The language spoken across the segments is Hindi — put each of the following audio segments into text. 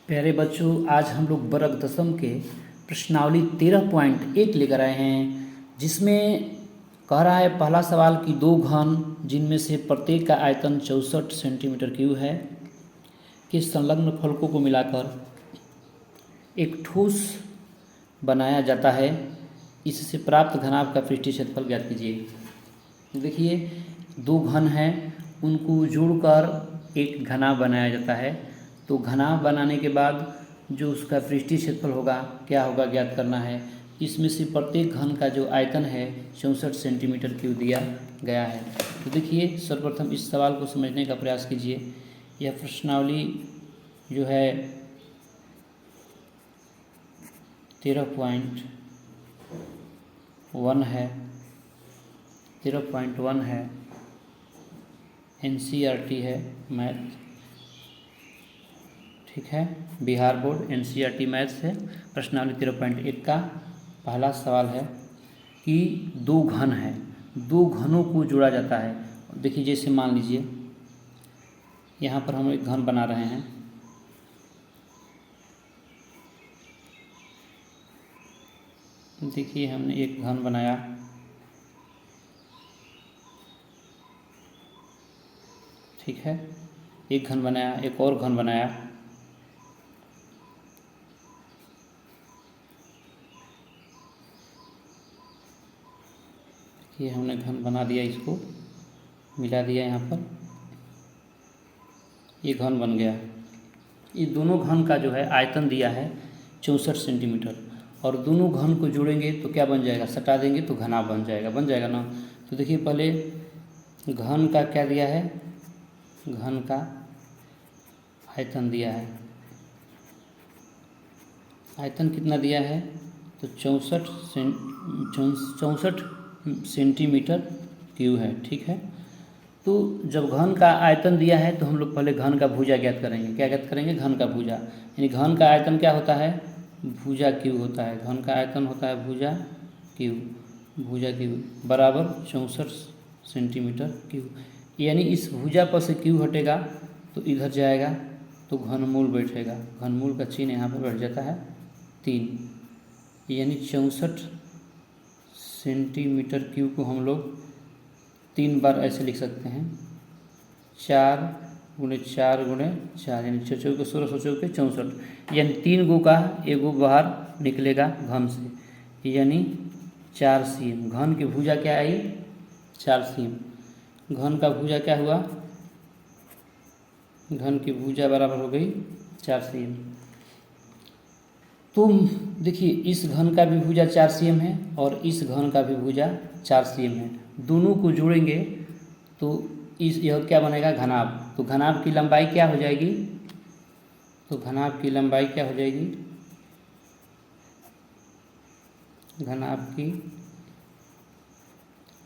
प्यारे बच्चों, आज हम लोग वर्ग दशम के प्रश्नावली 13.1 लेकर आए हैं, जिसमें कह रहा है पहला सवाल कि दो घन जिनमें से प्रत्येक का आयतन 64 सेंटीमीटर क्यूब है के संलग्न फलकों को मिलाकर एक ठोस बनाया जाता है, इससे प्राप्त घनाभ का पृष्ठीय क्षेत्रफल ज्ञात कीजिए। देखिए, दो घन हैं, उनको जोड़कर एक घनाभ बनाया जाता है। तो घनाभ बनाने के बाद जो उसका पृष्ठीय क्षेत्रफल होगा क्या होगा ज्ञात करना है। इसमें से प्रत्येक घन का जो आयतन है 64 सेंटीमीटर क्यूब दिया गया है। तो देखिए, सर्वप्रथम इस सवाल को समझने का प्रयास कीजिए। यह प्रश्नावली जो है 13.1 है, 13.1 है, NCERT है मैथ, ठीक है, बिहार बोर्ड NCERT मैथ्स है। प्रश्नावली 13.1 का पहला सवाल है कि दो घन है, दो घनों को जोड़ा जाता है। देखिए, जैसे मान लीजिए यहाँ पर हम एक घन बना रहे हैं, देखिए हमने एक घन बनाया, ठीक है, एक घन बनाया, एक और घन बनाया, ये हमने घन बना दिया, इसको मिला दिया यहाँ पर, ये घन बन गया। ये दोनों घन का जो है आयतन दिया है 64 सेंटीमीटर, और दोनों घन को जोड़ेंगे तो क्या बन जाएगा, सटा देंगे तो घनाभ बन जाएगा ना। तो देखिए, पहले घन का क्या दिया है, घन का आयतन दिया है, आयतन कितना दिया है, तो 64 सेंटीमीटर क्यूब है, ठीक है। तो जब घन का आयतन दिया है तो हम लोग पहले घन का भुजा ज्ञात करेंगे। क्या ज्ञात करेंगे, घन का भुजा, यानी घन का आयतन क्या होता है, भुजा क्यूब होता है। घन का आयतन होता है भुजा क्यूब बराबर 64 सेंटीमीटर क्यूब, यानी इस भुजा पर से क्यूब हटेगा तो इधर जाएगा तो घनमूल बैठेगा, घनमूल का चिन्ह यहाँ पर बैठ जाता है 3, यानी 64 सेंटीमीटर क्यूब को हम लोग 3 बार ऐसे लिख सकते हैं, 4 गुणे 4 गुणे 4, यानी 6 चौके 16, 16 चौके 64, यानी 3 गो का एगो बाहर निकलेगा घन से, यानी 4 सीम। घन की भुजा क्या आई, 4 सीम। घन का भुजा क्या हुआ, घन की भुजा बराबर हो गई 4 सीम। तो देखिए, इस घन का भी भुजा 4 सीएम है और इस घन का भी भुजा 4 सीएम है। दोनों को जोड़ेंगे तो यह क्या बनेगा, घनाभ। तो घनाभ की लंबाई क्या हो जाएगी, तो घनाभ की लंबाई क्या हो जाएगी, घनाभ की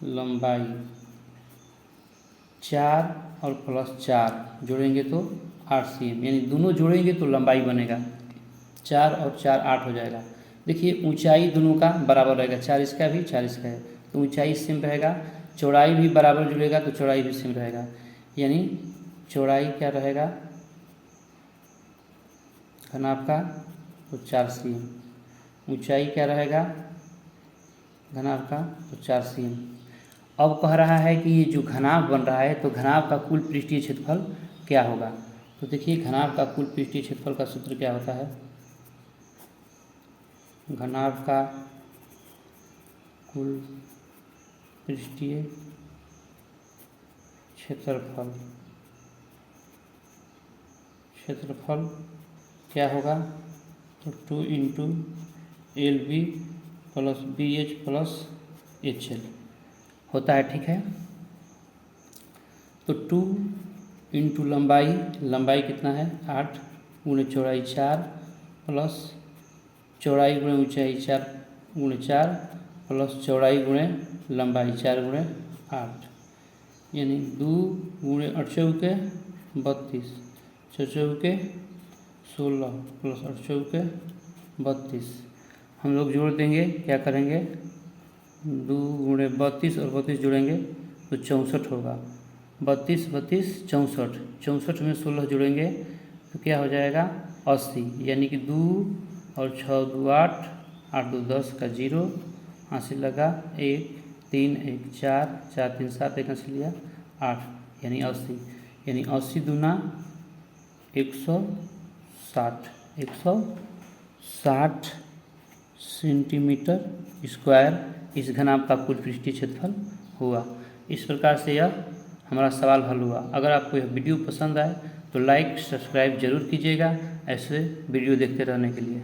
लंबाई 4 और प्लस 4 जोड़ेंगे तो 8 सीएम, यानी दोनों जोड़ेंगे तो लंबाई बनेगा 4 और 4 8 हो जाएगा। देखिए, ऊंचाई दोनों का बराबर रहेगा, 4 इसका भी 4 इसका है, तो ऊंचाई सेम रहेगा, चौड़ाई भी बराबर जुड़ेगा तो चौड़ाई भी सेम रहेगा, यानी चौड़ाई क्या रहेगा घनाभ का, तो 4 सीएम। ऊंचाई क्या रहेगा घनाभ का, तो 4 सीएम। अब कह रहा है कि ये जो घनाभ बन रहा है तो घनाभ का कुल पृष्ठीय क्षेत्रफल क्या होगा। तो देखिए, घनाभ का कुल पृष्ठीय क्षेत्रफल का सूत्र क्या होता है, घनाभ का कुल पृष्ठीय क्षेत्रफल क्या होगा, तो 2 into LB plus BH plus HL होता है, ठीक है। तो 2 इंटू लंबाई कितना है 8 गुणे चौड़ाई 4 प्लस चौड़ाई गुणे ऊंचाई 4 गुणे 4 प्लस चौड़ाई गुणे लंबाई 4 गुणे 8, यानी 2 गुणे 8 चौके 32, 6 चौके 16 प्लस 8 चौके 32। हम लोग जोड़ देंगे, क्या करेंगे, 2 गुणे 32 और 32 जोड़ेंगे तो 64 होगा, 32 32 64, 64 में 16 जोड़ेंगे तो क्या हो जाएगा 80, यानी कि 2 और 6 2 8, 8 2 10 का 0, हाथ से लगा 1 3 1 4, 4 3 7, एक हाथ से लिया 8, यानी 80, यानी 80 दूना 160, 160 सेंटीमीटर स्क्वायर इस घनाभ का कुल पृष्ठीय क्षेत्रफल हुआ। इस प्रकार से यह हमारा सवाल हल हुआ। अगर आपको यह वीडियो पसंद आए तो लाइक सब्सक्राइब जरूर कीजिएगा ऐसे वीडियो देखते रहने के लिए।